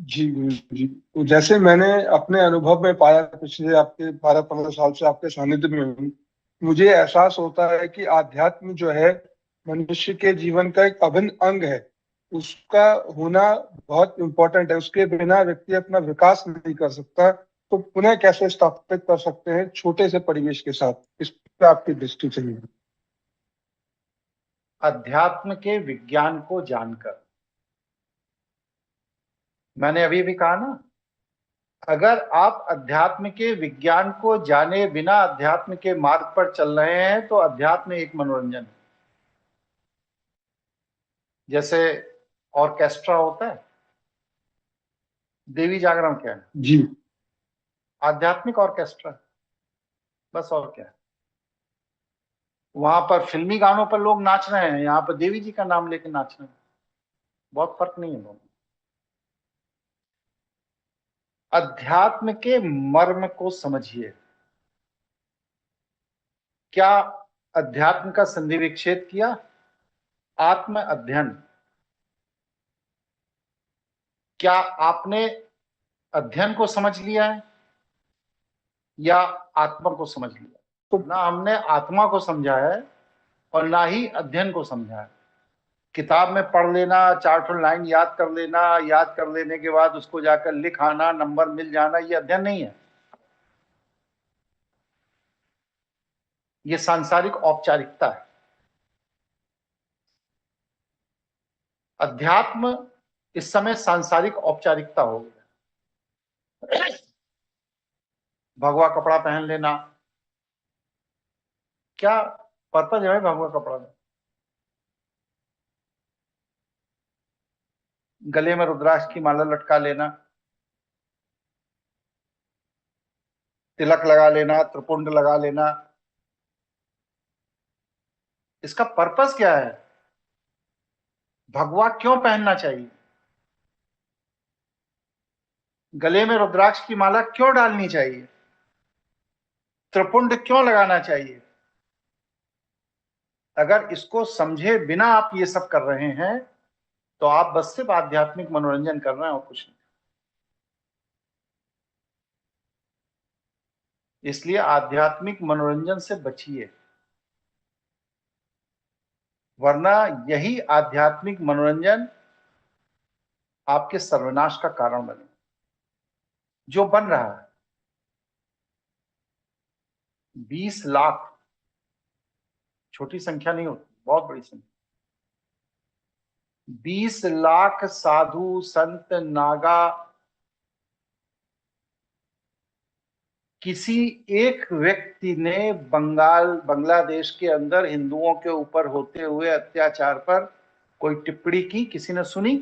जी गुरु जी। तो जैसे मैंने अपने अनुभव में पाया, पिछले आपके 12-15 साल से आपके सानिध्य में हूँ, मुझे एहसास होता है कि आध्यात्म जो है मनुष्य के जीवन का एक अभिन्न अंग है। उसका होना बहुत इम्पोर्टेंट है। उसके बिना व्यक्ति अपना विकास नहीं कर सकता। तो पुनः कैसे स्थापित कर सकते हैं छोटे से परिवेश के साथ, इस पर आपकी दृष्टि चाहिए। अध्यात्म के विज्ञान को जानकर, मैंने अभी भी कहा ना, अगर आप अध्यात्म के विज्ञान को जाने बिना अध्यात्म के मार्ग पर चल रहे हैं तो अध्यात्म एक मनोरंजन है। जैसे ऑर्केस्ट्रा होता है, देवी जागरण क्या है? जी। आध्यात्मिक ऑर्केस्ट्रा, बस और क्या है। वहां पर फिल्मी गानों पर लोग नाच रहे हैं, यहाँ पर देवी जी का नाम लेके नाच रहे हैं। बहुत फर्क नहीं है दोनों। अध्यात्म के मर्म को समझिए। क्या अध्यात्म का संधि विच्छेद किया? आत्म अध्ययन। क्या आपने अध्ययन को समझ लिया है या आत्मा को समझ लिया? तो ना हमने आत्मा को समझा है और ना ही अध्ययन को समझा है। किताब में पढ़ लेना, 4 लाइन याद कर लेना, याद कर लेने के बाद उसको जाकर लिख आना, नंबर मिल जाना, ये अध्ययन नहीं है। ये सांसारिक औपचारिकता है। अध्यात्म इस समय सांसारिक औपचारिकता हो गया। भगवा कपड़ा पहन लेना, क्या पर्पज है भगवा कपड़ा में? गले में रुद्राक्ष की माला लटका लेना, तिलक लगा लेना, त्रिपुंड लगा लेना, इसका पर्पस क्या है? भगवा क्यों पहनना चाहिए? गले में रुद्राक्ष की माला क्यों डालनी चाहिए? त्रिपुंड क्यों लगाना चाहिए? अगर इसको समझे बिना आप ये सब कर रहे हैं तो आप बस सिर्फ आध्यात्मिक मनोरंजन कर रहे हैं और कुछ नहीं। इसलिए आध्यात्मिक मनोरंजन से बचिए, वरना यही आध्यात्मिक मनोरंजन आपके सर्वनाश का कारण बने। जो बन रहा है 20 लाख, छोटी संख्या नहीं होती, बहुत बड़ी संख्या। 20 लाख साधु संत नागा किसी एक व्यक्ति ने बांग्लादेश के अंदर हिंदुओं के ऊपर होते हुए अत्याचार पर कोई टिप्पणी की? किसी ने सुनी?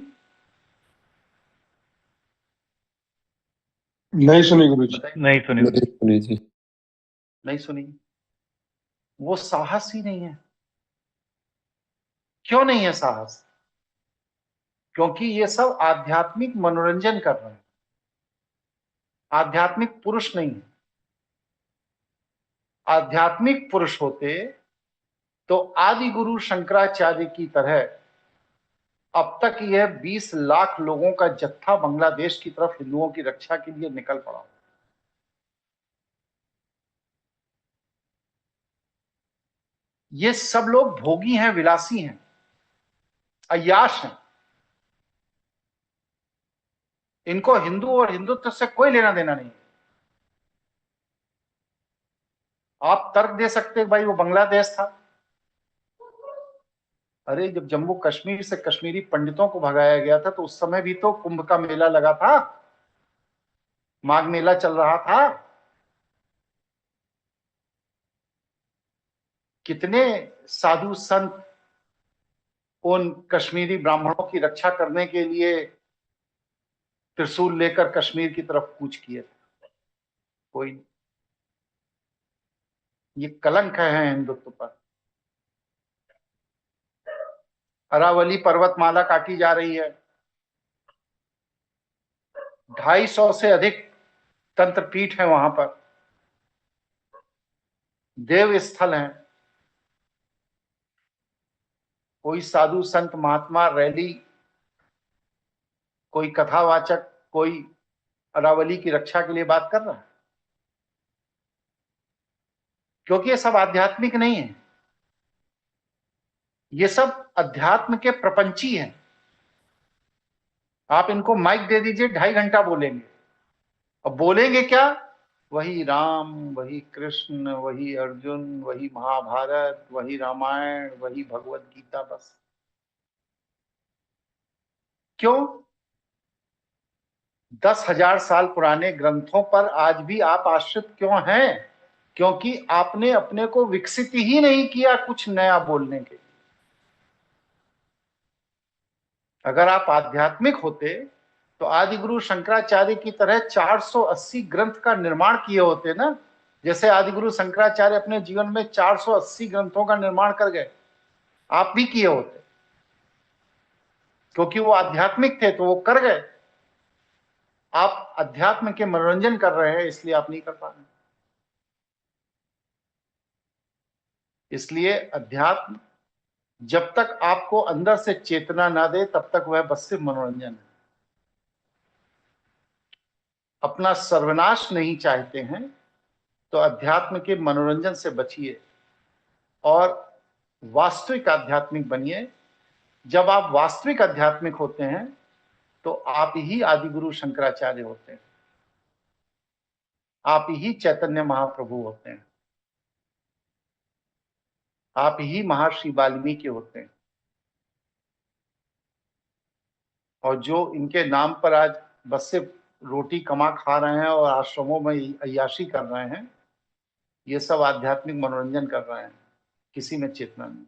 नहीं सुनी गुरु जी। बताइए। नहीं सुनी। नहीं सुनी जी। नहीं सुनी। वो साहस ही नहीं है। क्यों नहीं है साहस? क्योंकि ये सब आध्यात्मिक मनोरंजन कर रहे हैं, आध्यात्मिक पुरुष नहीं है। आध्यात्मिक पुरुष होते तो आदि गुरु शंकराचार्य की तरह अब तक यह 20 लाख लोगों का जत्था बांग्लादेश की तरफ हिंदुओं की रक्षा के लिए निकल पड़ा। ये सब लोग भोगी हैं, विलासी हैं, अय्याश हैं। इनको हिंदू और हिंदुत्व से कोई लेना देना नहीं। आप तर्क दे सकते हैं भाई वो बांग्लादेश था। अरे जब जम्मू कश्मीर से कश्मीरी पंडितों को भगाया गया था तो उस समय भी तो कुंभ का मेला लगा था, माघ मेला चल रहा था। कितने साधु संत उन कश्मीरी ब्राह्मणों की रक्षा करने के लिए त्रिशूल लेकर कश्मीर की तरफ कूच किए थे? कोई नहीं। ये कलंक है हिंदुत्व पर। अरावली पर्वतमाला काटी जा रही है, 250 से अधिक तंत्र पीठ है वहां पर, देव स्थल हैं। कोई साधु संत महात्मा रैली, कोई कथावाचक कोई अरावली की रक्षा के लिए बात कर रहा है? क्योंकि ये सब आध्यात्मिक नहीं है, ये सब अध्यात्म के प्रपंची हैं। आप इनको माइक दे दीजिए, 2.5 घंटा बोलेंगे। अब बोलेंगे क्या? वही राम, वही कृष्ण, वही अर्जुन, वही महाभारत, वही रामायण, वही भगवत गीता, बस। क्यों? 10,000 साल पुराने ग्रंथों पर आज भी आप आश्रित क्यों हैं? क्योंकि आपने अपने को विकसित ही नहीं किया कुछ नया बोलने के लिए। अगर आप आध्यात्मिक होते तो आदि गुरु शंकराचार्य की तरह 480 ग्रंथ का निर्माण किए होते ना। जैसे आदि गुरु शंकराचार्य अपने जीवन में 480 ग्रंथों का निर्माण कर गए, आप भी किए होते। क्योंकि वो आध्यात्मिक थे तो वो कर गए। आप अध्यात्म के मनोरंजन कर रहे हैं, इसलिए आप नहीं कर पा रहे। इसलिए अध्यात्म जब तक आपको अंदर से चेतना ना दे तब तक वह बस सिर्फ मनोरंजन है। अपना सर्वनाश नहीं चाहते हैं तो अध्यात्म के मनोरंजन से बचिए और वास्तविक आध्यात्मिक बनिए। जब आप वास्तविक आध्यात्मिक होते हैं तो आप ही आदि गुरु शंकराचार्य होते हैं, आप ही चैतन्य महाप्रभु होते हैं, आप ही महर्षि वाल्मीकि होते हैं। और जो इनके नाम पर आज बस सिर्फ रोटी कमा खा रहे हैं और आश्रमों में अय्याशी कर रहे हैं, ये सब आध्यात्मिक मनोरंजन कर रहे हैं, किसी में चेतना नहीं।